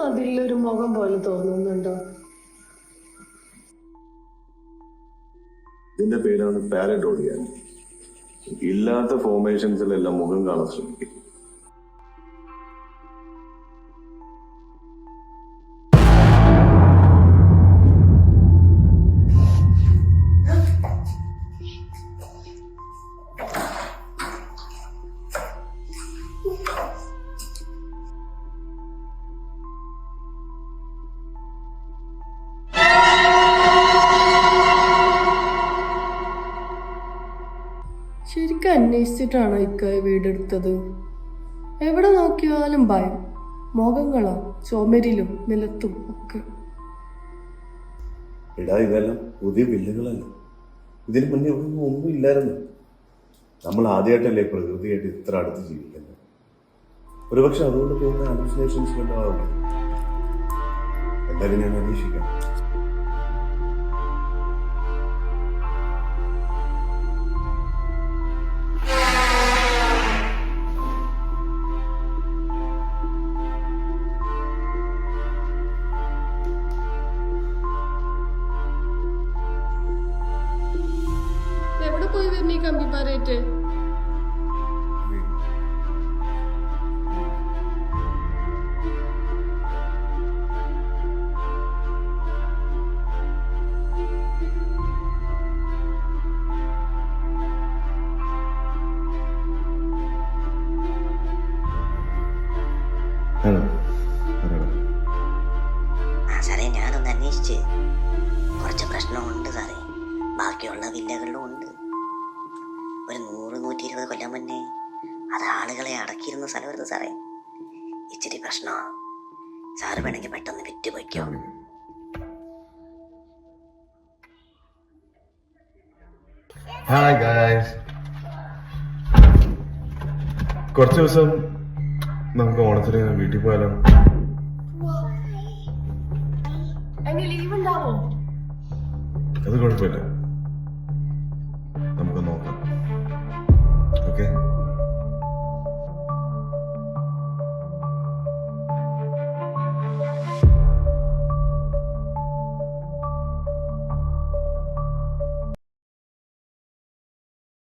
അതിലൊരു മുഖം പോലെ തോന്നുന്നുണ്ടോ? ഇതിന്റെ പേരാണ് പാരഡോഡിയ. ഇല്ലാത്ത ഫോർമേഷൻസിലെല്ലാം മുഖം കാണാൻ ശ്രമിക്കും. ശരിക്കും അന്വേഷിച്ചിട്ടാണോ ഇക്കായി വീടെടുത്തത്? എവിടെ നോക്കിയാലും ഭയം, മുഖങ്ങളാ ചുമരിലും നിലത്തും ഒക്കെ. എടാ, ഇതെല്ലാം പുതിയ ബില്ലുകളല്ല. ഇതിന് മുന്നേ ഒന്നും ഇല്ലായിരുന്നു. നമ്മൾ ആദ്യമായിട്ടല്ലേ പ്രകൃതിയായിട്ട് ഇത്ര അടുത്ത് ജീവിക്കുന്നത്. ഒരുപക്ഷെ അതുകൊണ്ട് തോന്നുന്ന അലൂസിനേഷൻസ് ഉണ്ടാവില്ല. എന്തായാലും ഞാൻ അന്വേഷിക്കാം. എവിടെ പോയി വരുന്ന ഈ കമ്പിപ്പാറേറ്റ്? സാറേ, ഞാനൊന്ന് അന്വേഷിച്ച് കുറച്ച് പ്രശ്നമുണ്ട് സാറേ. ബാക്കിയുള്ള വില്ലകളിലും ഉണ്ട്. ഒരു 100-120 കൊല്ലം മുന്നേ അത് ആളുകളെ അടക്കിയിരുന്ന സ്ഥലമായിരുന്നു സാറേ. ഇച്ചിരി പ്രശ്നമാണ്. സാറ് വേണമെങ്കിൽ പെട്ടെന്ന് വിറ്റ് പോയിക്കോ. ഹായ് ഗായ്സ്, കുറച്ച് ദിവസം നമുക്ക് ഓണത്തിന് വീട്ടിൽ പോയാലോ? ലീവ് ഉണ്ടാവോ? അത് കുഴപ്പമില്ല.